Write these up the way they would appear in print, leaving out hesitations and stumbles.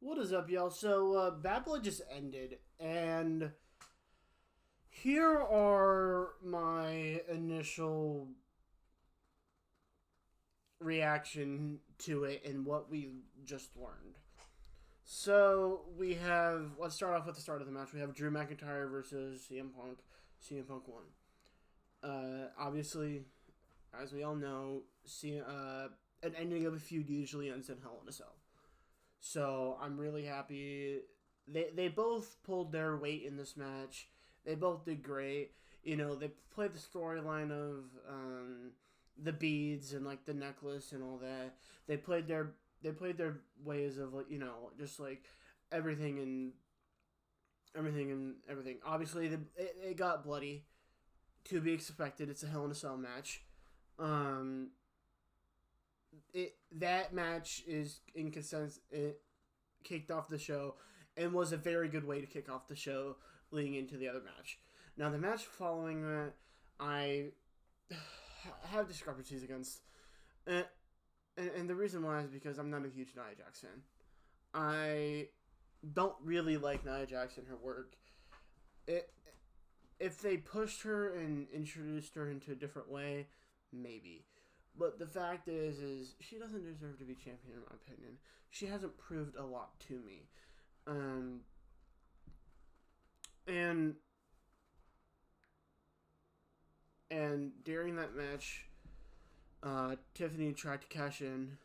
What is up, y'all? So, Bad Blood just ended, and here are my initial reaction to it and what we just learned. So, let's start off with the start of the match. We have Drew McIntyre versus CM Punk. CM Punk won. Obviously, as we all know, an ending of a feud usually ends in Hell in a Cell. So I'm really happy. They both pulled their weight in this match. They both did great. They played the storyline of the beads and like the necklace and all that. They played their ways of like just like everything and everything. Obviously, it got bloody to be expected. It's a Hell in a Cell match. Um, that match is in consensus. It kicked off the show and was a very good way to kick off the show leading into the other match. Now the match following that, I have discrepancies against, and the reason why is because I'm not a huge Nia Jax fan. I don't really like Nia Jax and her work. If they pushed her and introduced her into a different way, maybe. But the fact is she doesn't deserve to be champion in my opinion. She hasn't proved a lot to me, um, and and during that match, Tiffany tried to cash in,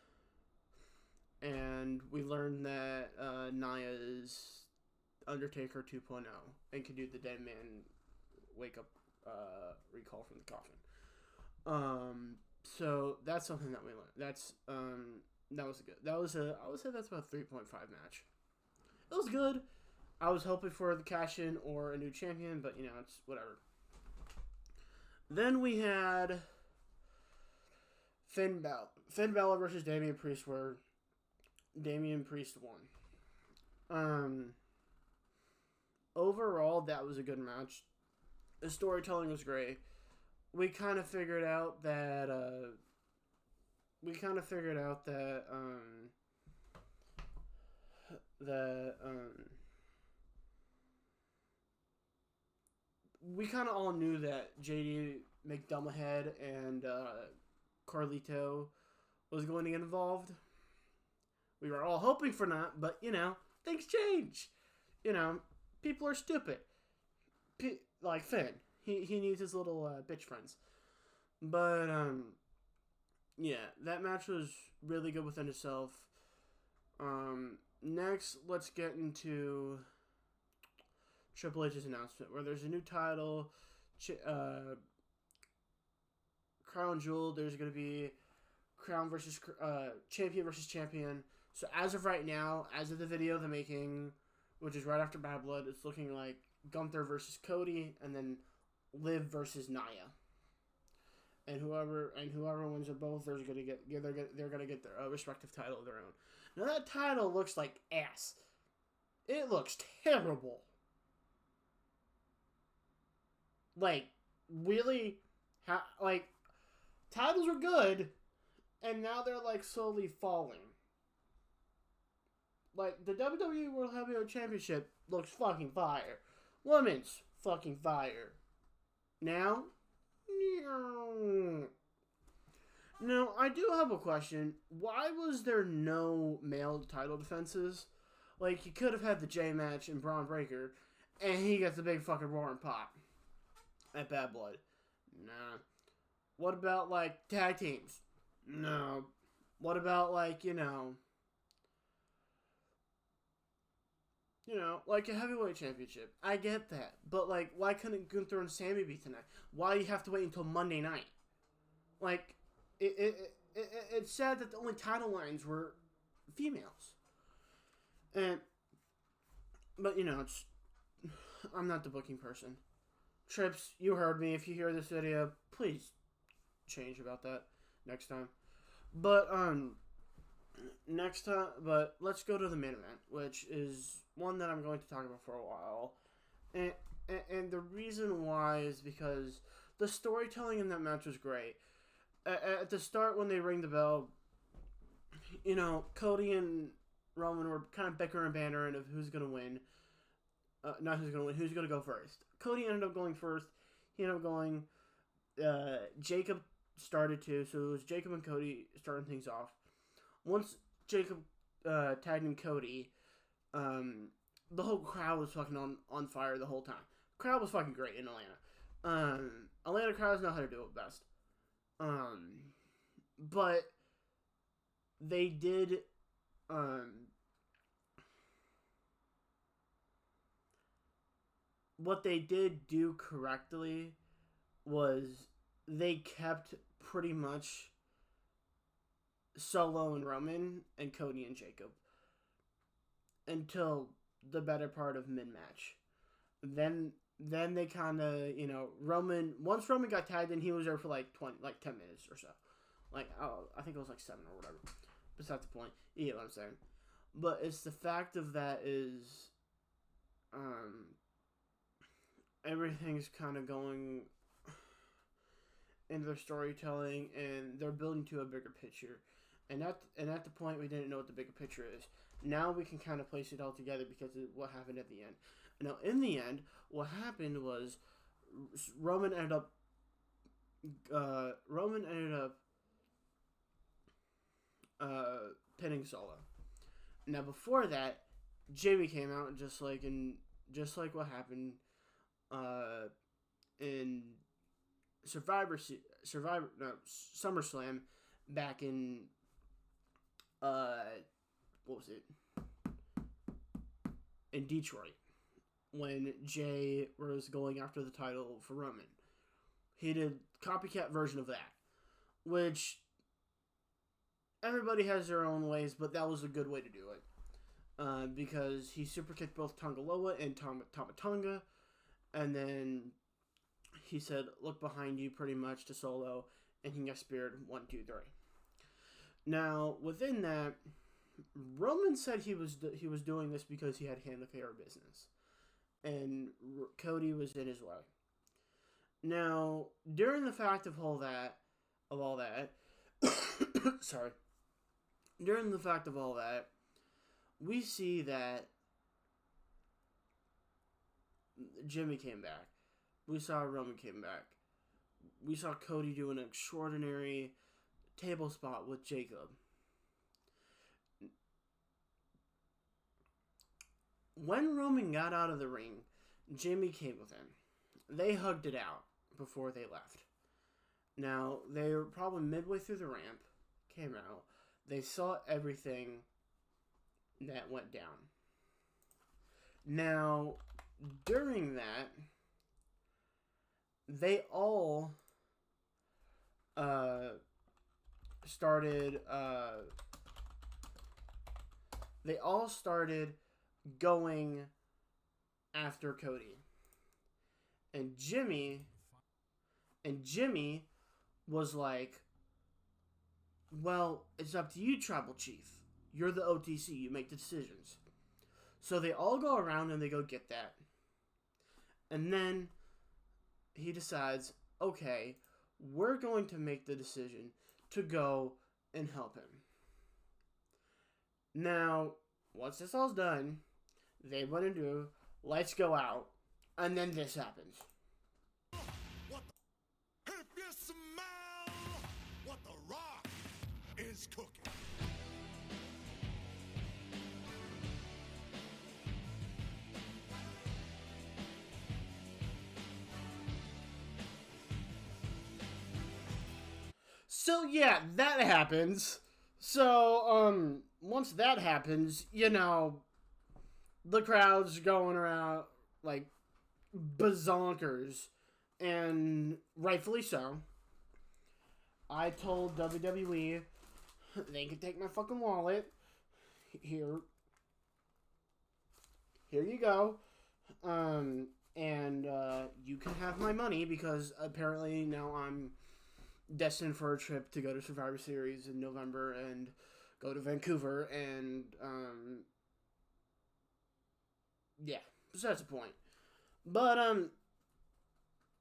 and we learned that Nia is Undertaker 2.0 and can do the dead man wake up recall from the coffin. So that's something that we learned. That was good. I would say that's about a 3.5 match. It was good. I was hoping for the cash in or a new champion, but it's whatever. Then we had Finn Balor versus Damian Priest, where Damian Priest won. Overall, that was a good match. The storytelling was great. We kind of figured out that we kind of all knew that JD McDumblehead and Carlito was going to get involved. We were all hoping for not, but things change. People are stupid. Like Finn, he needs his little bitch friends. But yeah, that match was really good within itself. Next, let's get into Triple H's announcement, where there's a new title, Crown Jewel. There's going to be Crown versus Champion versus Champion. So as of right now, as of the video they're making, which is right after Bad Blood, it's looking like Gunther versus Cody, and then Liv versus Nia. And whoever wins them both, they're gonna get their respective title of their own. Now that title looks like ass. It looks terrible. Like really, titles were good, and now they're like slowly falling. Like the WWE World Heavyweight Championship looks fucking fire. Women's fucking fire. Now, no, I do have a question. Why was there no male title defenses? Like, you could have had the J match and Braun Breaker, and he gets the big fucking roaring pop at Bad Blood. Nah. What about, like, tag teams? No. What about, like, like a heavyweight championship? I get that. But, like, why couldn't Gunther and Sammy be tonight? Why do you have to wait until Monday night? Like, it's sad that the only title lines were females. But it's, I'm not the booking person. Trips, you heard me. If you hear this video, please change about that next time. But, but let's go to the main event, which is one that I'm going to talk about for a while. And the reason why is because the storytelling in that match was great. At the start, when they ring the bell, Cody and Roman were kind of bickering and bantering of who's gonna win. Not who's gonna win, who's gonna go first. Cody ended up going first. He ended up going. Jacob started too, so it was Jacob and Cody starting things off. Once Jacob tagged in Cody, the whole crowd was fucking on fire the whole time. Crowd was fucking great in Atlanta. Atlanta crowds know how to do it best. But they did. What they did do correctly was they kept pretty much Solo and Roman and Cody and Jacob until the better part of mid-match. Then they kind of, Roman, once Roman got tagged in, he was there for like 10 minutes or so. I think it was like 7 or whatever. Besides the point. You get what I'm saying. But it's the fact of that is, everything's kind of going into their storytelling, and they're building to a bigger picture. And at the point, we didn't know what the bigger picture is. Now we can kind of place it all together because of what happened at the end. Now, in the end, what happened was Roman ended up pinning Solo. Now, before that, Jimmy came out just like what happened in SummerSlam back in what was it? In Detroit, when Jay was going after the title for Roman. He did copycat version of that, which everybody has their own ways, but that was a good way to do it. Because he super kicked both Tonga Loa and Tama Tonga, and then he said, "Look behind you," pretty much to Solo, and he got speared 1, 2, 3. Now, within that, Roman said he was doing this because he had to handle care of business, and Cody was in his way. Now, during the fact of all that, sorry, during the fact of all that, we see that Jimmy came back. We saw Roman came back. We saw Cody do an extraordinary table spot with Jacob. When Roman got out of the ring, Jimmy came with him. They hugged it out before they left. Now, they were probably midway through the ramp, came out. They saw everything that went down. Now, during that, they all started going after Cody. And Jimmy was like, "Well, it's up to you, Tribal Chief. You're the OTC. You make the decisions." So they all go around and they go get that. And then he decides, okay, we're going to make the decision to go and help him. Now, once this all's done, they want to do, "Let's go out." And then this happens. If you smell what the Rock is cooking. So yeah, that happens. So once that happens, the crowd's going around like bazonkers, and rightfully so. I told WWE they could take my fucking wallet. Here you go. And you can have my money because apparently now I'm destined for a trip to go to Survivor Series in November and go to Vancouver, and yeah, besides the point. But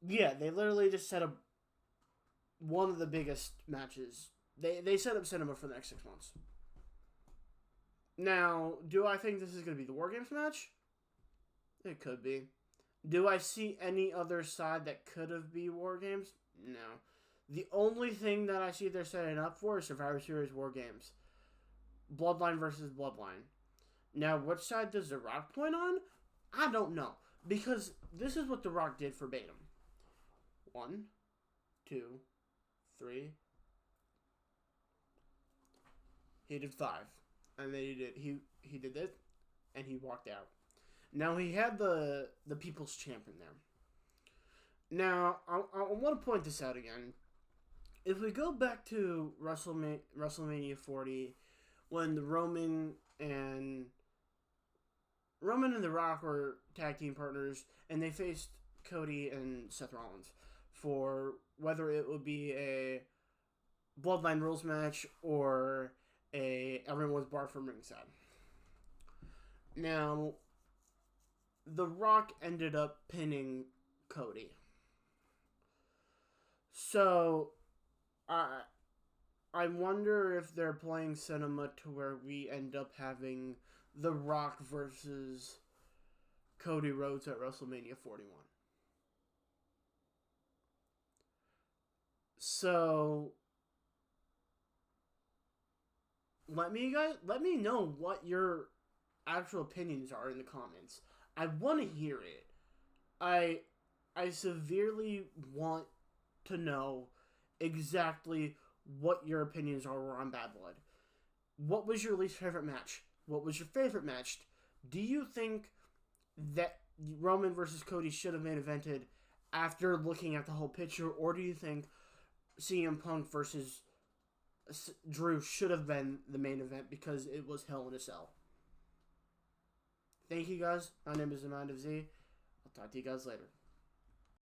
yeah, they literally just set up one of the biggest matches. They set up cinema for the next 6 months. Now, do I think this is going to be the War Games match? It could be. Do I see any other side that could have been War Games? No. The only thing that I see they're setting up for is Survivor Series War Games. Bloodline versus Bloodline. Now, which side does The Rock point on? I don't know. Because this is what The Rock did for Batum. 1, 2, 3. He did 5. And then he did this, and he walked out. Now, he had the People's Champ in there. Now, I want to point this out again. If we go back to WrestleMania 40, when Roman and The Rock were tag team partners, and they faced Cody and Seth Rollins for whether it would be a Bloodline Rules match or everyone was barred from ringside. Now, The Rock ended up pinning Cody. So, I wonder if they're playing cinema to where we end up having The Rock versus Cody Rhodes at WrestleMania 41. So, let me know what your actual opinions are in the comments. I want to hear it. I severely want to know exactly what your opinions are on Bad Blood. What was your least favorite match? What was your favorite match? Do you think that Roman versus Cody should have main evented after looking at the whole picture, or do you think CM Punk versus Drew should have been the main event because it was Hell in a Cell? Thank you guys. My name is Amanda Z. I'll talk to you guys later.